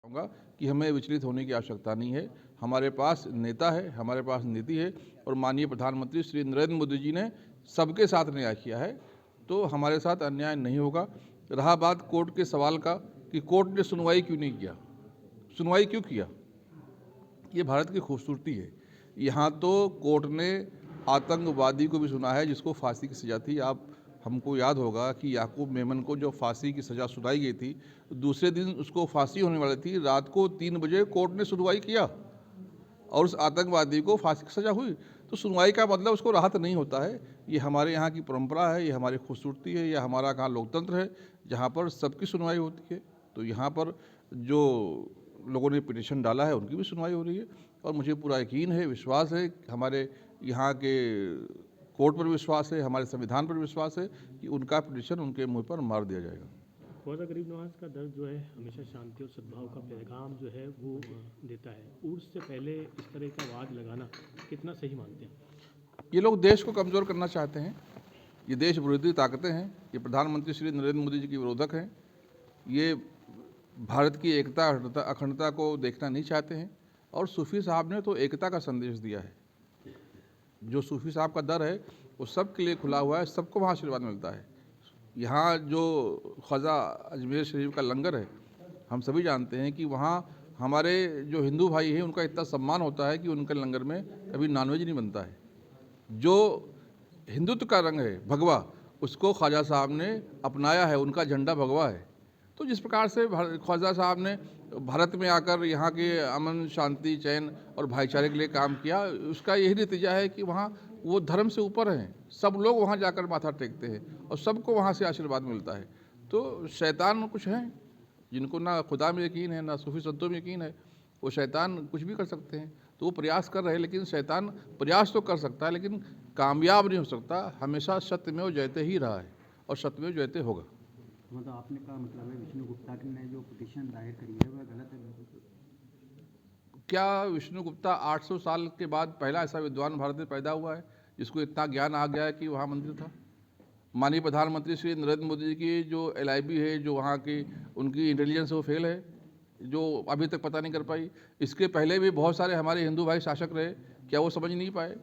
कहूँगा कि हमें विचलित होने की आवश्यकता नहीं है। हमारे पास नेता है, हमारे पास नीति है और माननीय प्रधानमंत्री श्री नरेंद्र मोदी जी ने सबके साथ न्याय किया है, तो हमारे साथ अन्याय नहीं होगा। रहा बात कोर्ट के सवाल का कि कोर्ट ने सुनवाई क्यों नहीं किया, सुनवाई क्यों किया, ये भारत की खूबसूरती है। यहाँ तो कोर्ट ने आतंकवादी को भी सुना है जिसको फांसी की सज़ा थी। आप हमको याद होगा कि याकूब मेमन को जो फांसी की सज़ा सुनाई गई थी, दूसरे दिन उसको फांसी होने वाली थी, रात को 3 बजे कोर्ट ने सुनवाई किया और उस आतंकवादी को फांसी की सज़ा हुई। तो सुनवाई का मतलब उसको राहत नहीं होता है। ये हमारे यहाँ की परंपरा है, ये हमारी खूबसूरती है, ये हमारा कहाँ लोकतंत्र है जहाँ पर सबकी सुनवाई होती है। तो यहाँ पर जो लोगों ने पिटीशन डाला है उनकी भी सुनवाई हो रही है और मुझे पूरा यकीन है, विश्वास है, हमारे यहाँ के कोर्ट पर विश्वास है, हमारे संविधान पर विश्वास है कि उनका पिटीशन उनके मुंह पर मार दिया जाएगा। ख्वाजा गरीब नवाज का दर जो है हमेशा शांति और सद्भाव का पैगाम जो है वो देता है। उर्स से पहले इस तरह का वाद लगाना कितना सही मानते हैं? ये लोग देश को कमज़ोर करना चाहते हैं। ये देश विरोधी ताकतें हैं। ये प्रधानमंत्री श्री नरेंद्र मोदी जी के विरोधक हैं। ये भारत की एकता अखंडता को देखना नहीं चाहते हैं और सूफ़ी साहब ने तो एकता का संदेश दिया है। जो सूफ़ी साहब का दर है वो सबके लिए खुला हुआ है, सबको वहाँ आशीर्वाद मिलता है। यहाँ जो ख्वाजा अजमेर शरीफ का लंगर है, हम सभी जानते हैं कि वहाँ हमारे जो हिंदू भाई हैं उनका इतना सम्मान होता है कि उनके लंगर में कभी नॉनवेज नहीं बनता है। जो हिंदुत्व का रंग है भगवा, उसको ख्वाजा साहब ने अपनाया है, उनका झंडा भगवा है। तो जिस प्रकार से ख्वाजा साहब ने भारत में आकर यहाँ के अमन, शांति, चैन और भाईचारे के लिए काम किया, उसका यही नतीजा है कि वहाँ वो धर्म से ऊपर हैं। सब लोग वहाँ जाकर माथा टेकते हैं और सबको वहाँ से आशीर्वाद मिलता है। तो शैतान कुछ हैं जिनको ना खुदा में यकीन है, ना सूफी संतों में यकीन है, वो शैतान कुछ भी कर सकते हैं। तो वो प्रयास कर रहे हैं, लेकिन शैतान प्रयास तो कर सकता है लेकिन कामयाब नहीं हो सकता। हमेशा सत्यमेव जयते ही रहा है और सत्यमेव जयते होगा। मतलब आपने कहा मतलब है विष्णु गुप्ता ने जो पिटीशन दायर करी है वह गलत है? क्या विष्णु गुप्ता 800 साल के बाद पहला ऐसा विद्वान भारत में पैदा हुआ है जिसको इतना ज्ञान आ गया है कि वहाँ मंदिर था? माननीय प्रधानमंत्री श्री नरेंद्र मोदी जी की जो LIB है, जो वहाँ की उनकी इंटेलिजेंस वो फेल है, जो अभी तक पता नहीं कर पाई। इसके पहले भी बहुत सारे हमारे हिंदू भाई शासक रहे, क्या वो समझ नहीं पाए?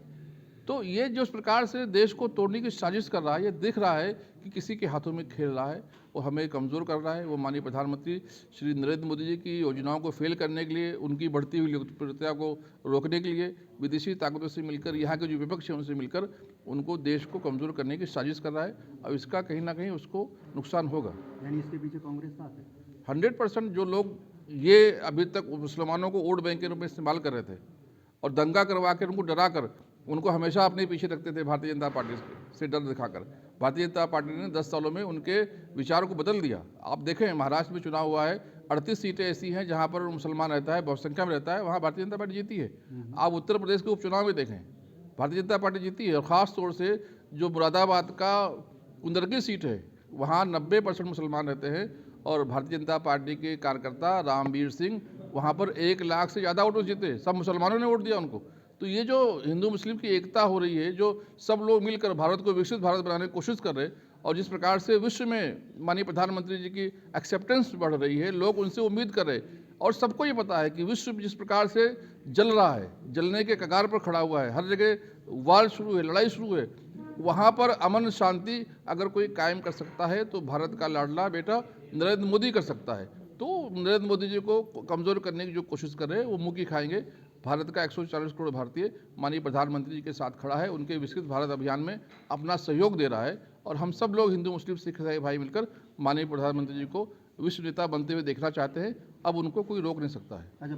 तो ये जो इस प्रकार से देश को तोड़ने की साजिश कर रहा है, ये दिख रहा है कि किसी के हाथों में खेल रहा है और हमें कमज़ोर कर रहा है। वो माननीय प्रधानमंत्री श्री नरेंद्र मोदी जी की योजनाओं को फेल करने के लिए, उनकी बढ़ती हुई लोकप्रियता को रोकने के लिए विदेशी ताकतों से मिलकर, यहाँ के जो विपक्ष है उनसे मिलकर उनको देश को कमज़ोर करने की साजिश कर रहा है। अब इसका कहीं ना कहीं उसको नुकसान होगा। यानी इसके पीछे कांग्रेस का हाथ है? 100% जो लोग ये अभी तक मुसलमानों को वोट बैंक के रूप में इस्तेमाल कर रहे थे और दंगा करवा कर उनको डरा कर उनको हमेशा अपने पीछे रखते थे, भारतीय जनता पार्टी से डर दिखाकर, भारतीय जनता पार्टी ने 10 सालों में उनके विचारों को बदल दिया। आप देखें महाराष्ट्र में चुनाव हुआ है, 38 सीटें ऐसी हैं जहां पर मुसलमान रहता है, बहुसंख्या में रहता है, वहां भारतीय जनता पार्टी जीती है। आप उत्तर प्रदेश के उपचुनाव में देखें, भारतीय जनता पार्टी जीती है और ख़ास तौर से जो मुरादाबाद का कुंदरकी सीट है वहाँ 90% मुसलमान रहते हैं और भारतीय जनता पार्टी के कार्यकर्ता रामवीर सिंह वहाँ पर 1 लाख से ज़्यादा वोटों जीते, सब मुसलमानों ने वोट दिया उनको। तो ये जो हिंदू मुस्लिम की एकता हो रही है, जो सब लोग मिलकर भारत को विकसित भारत बनाने की कोशिश कर रहे हैं और जिस प्रकार से विश्व में माननीय प्रधानमंत्री जी की एक्सेप्टेंस बढ़ रही है, लोग उनसे उम्मीद कर रहे हैं और सबको ये पता है कि विश्व जिस प्रकार से जल रहा है, जलने के कगार पर खड़ा हुआ है, हर जगह वार शुरू है, लड़ाई शुरू है, वहाँ पर अमन शांति अगर कोई कायम कर सकता है तो भारत का लाडला बेटा नरेंद्र मोदी कर सकता है। तो नरेंद्र मोदी जी को कमज़ोर करने की जो कोशिश कर रहे हैं वो मुँह की खाएंगे। भारत का 140 करोड़ भारतीय माननीय प्रधानमंत्री जी के साथ खड़ा है, उनके विकसित भारत अभियान में अपना सहयोग दे रहा है और हम सब लोग हिंदू मुस्लिम सिख ईसाई भाई मिलकर माननीय प्रधानमंत्री जी को विश्व नेता बनते हुए देखना चाहते हैं। अब उनको कोई रोक नहीं सकता है।